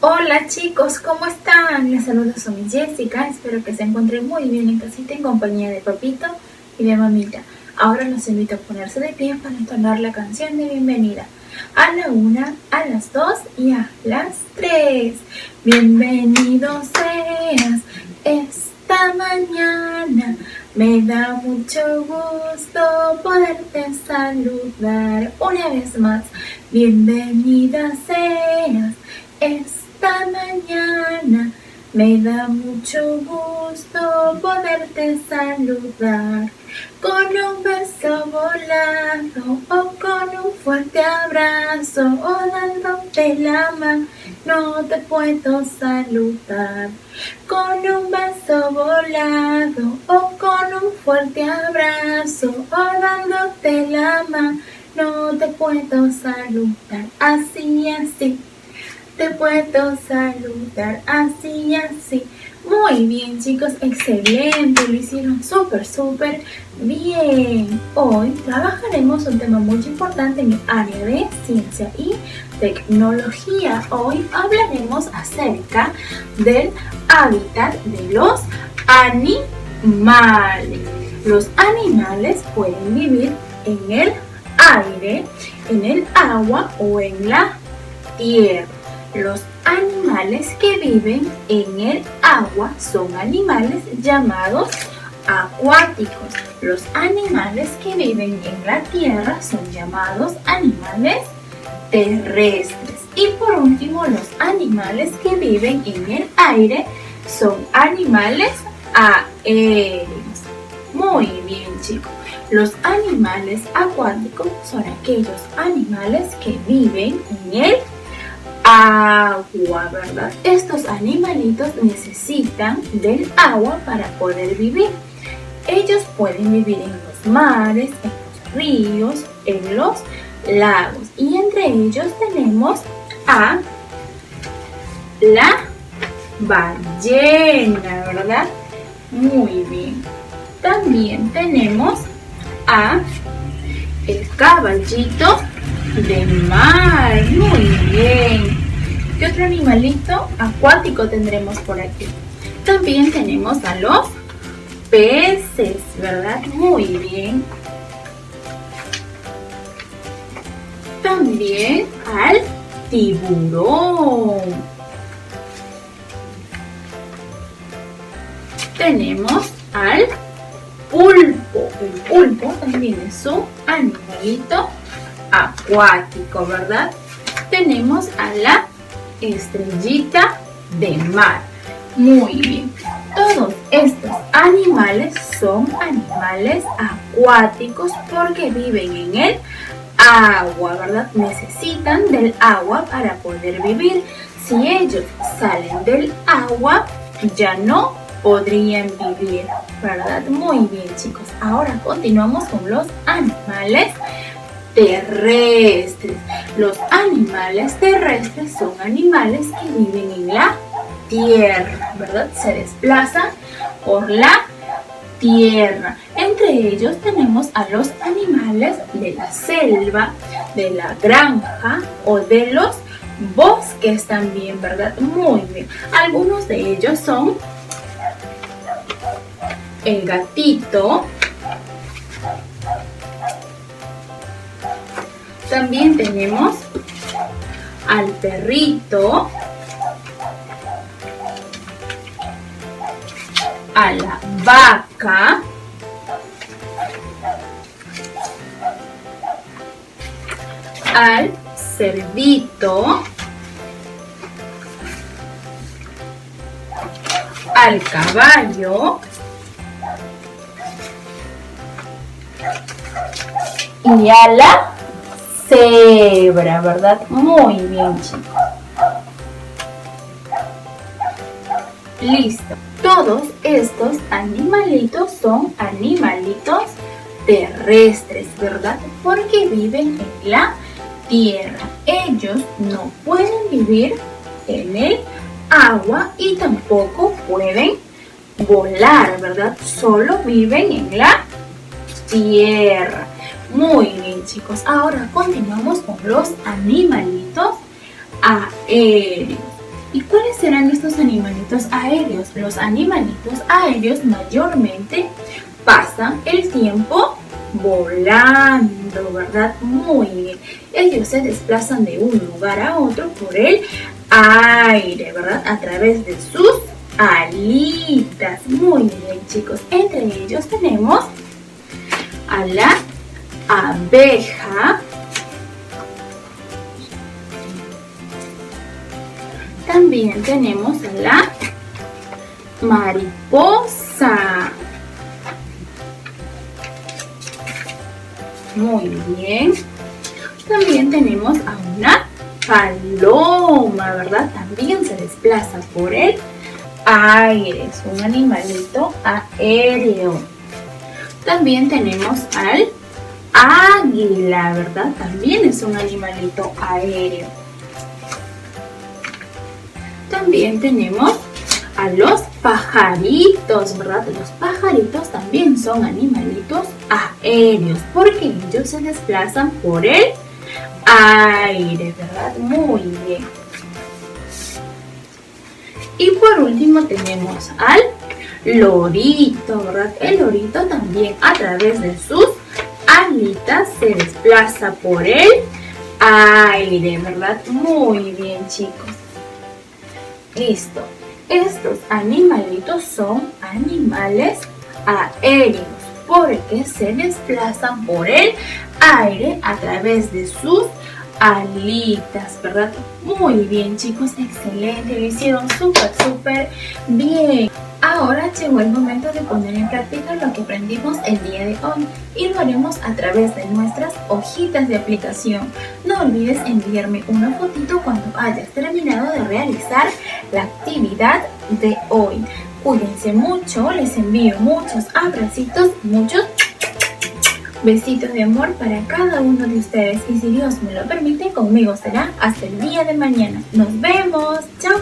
Hola chicos, ¿cómo están? Les saluda su mi Jessica, espero que se encuentren muy bien en casita en compañía de papito y de mamita. Ahora los invito a ponerse de pie para entonar la canción de bienvenida. A la 1, a las 2 y a las 3. Bienvenido seas esta mañana. Me da mucho gusto poderte saludar una vez más. Bienvenida seas esta mañana. Me da mucho gusto poderte saludar. Con un beso volado o con un fuerte abrazo o dándote la mano te puedo saludar. Con un beso volado o con un fuerte abrazo o dándote la mano te puedo saludar. Así, así. Te puedo saludar así, así. Muy bien, chicos, excelente, lo hicieron súper bien. Hoy trabajaremos un tema muy importante en el área de ciencia y tecnología. Hoy hablaremos acerca del hábitat de los animales. Los animales pueden vivir en el aire, en el agua o en la tierra. Los animales que viven en el agua son animales llamados acuáticos. Los animales que viven en la tierra son llamados animales terrestres. Y por último, los animales que viven en el aire son animales aéreos. Muy bien, chicos. Los animales acuáticos son aquellos animales que viven en el agua, ¿verdad? Estos animalitos necesitan del agua para poder vivir. Ellos pueden vivir en los mares, en los ríos, en los lagos. Y entre ellos tenemos a la ballena, ¿verdad? Muy bien. También tenemos a el caballito de mar. Muy bien. ¿Qué otro animalito acuático tendremos por aquí? También tenemos a los peces, ¿verdad? Muy bien. También al tiburón. Tenemos al pulpo. El pulpo también es un animalito acuático, ¿verdad? Tenemos a la estrellita de mar. Muy bien. Todos estos animales son animales acuáticos porque viven en el agua, ¿verdad? Necesitan del agua para poder vivir. Si ellos salen del agua, ya no podrían vivir, ¿verdad? Muy bien, chicos. Ahora continuamos con los animales terrestres. Los animales terrestres son animales que viven en la tierra, ¿verdad? Se desplazan por la tierra. Entre ellos tenemos a los animales de la selva, de la granja o de los bosques también, ¿verdad? Muy bien. Algunos de ellos son el gatito. También tenemos al perrito, a la vaca, al cerdito, al caballo y a la cebra, ¿verdad? Muy bien, chicos. Listo. Todos estos animalitos son animalitos terrestres, ¿verdad? Porque viven en la tierra. Ellos no pueden vivir en el agua y tampoco pueden volar, ¿verdad? Solo viven en la tierra. Muy bien, chicos. Ahora continuamos con los animalitos aéreos. ¿Y cuáles serán estos animalitos aéreos? Los animalitos aéreos mayormente pasan el tiempo volando, ¿verdad? Muy bien. Ellos se desplazan de un lugar a otro por el aire, ¿verdad? A través de sus alitas. Muy bien, chicos. Entre ellos tenemos a la abeja. También tenemos a la mariposa. Muy bien. También tenemos a una paloma, ¿verdad? También se desplaza por el aire. Es un animalito aéreo. También tenemos al águila, ¿verdad? También es un animalito aéreo. También tenemos a los pajaritos, ¿verdad? Los pajaritos también son animalitos aéreos porque ellos se desplazan por el aire, ¿verdad? Muy bien. Y por último tenemos al lorito, ¿verdad? El lorito también a través de sus alitas se desplaza por el aire, ¿verdad? Muy bien, chicos. Listo. Estos animalitos son animales aéreos porque se desplazan por el aire a través de sus alitas, ¿verdad? Muy bien, chicos, excelente, lo hicieron súper bien. Ahora llegó el momento de poner en práctica lo que aprendimos el día de hoy y lo haremos a través de nuestras hojitas de aplicación. No olvides enviarme una fotito cuando hayas terminado de realizar la actividad de hoy. Cuídense mucho, les envío muchos abracitos, muchos besitos de amor para cada uno de ustedes y si Dios me lo permite, conmigo será hasta el día de mañana. Nos vemos, chao.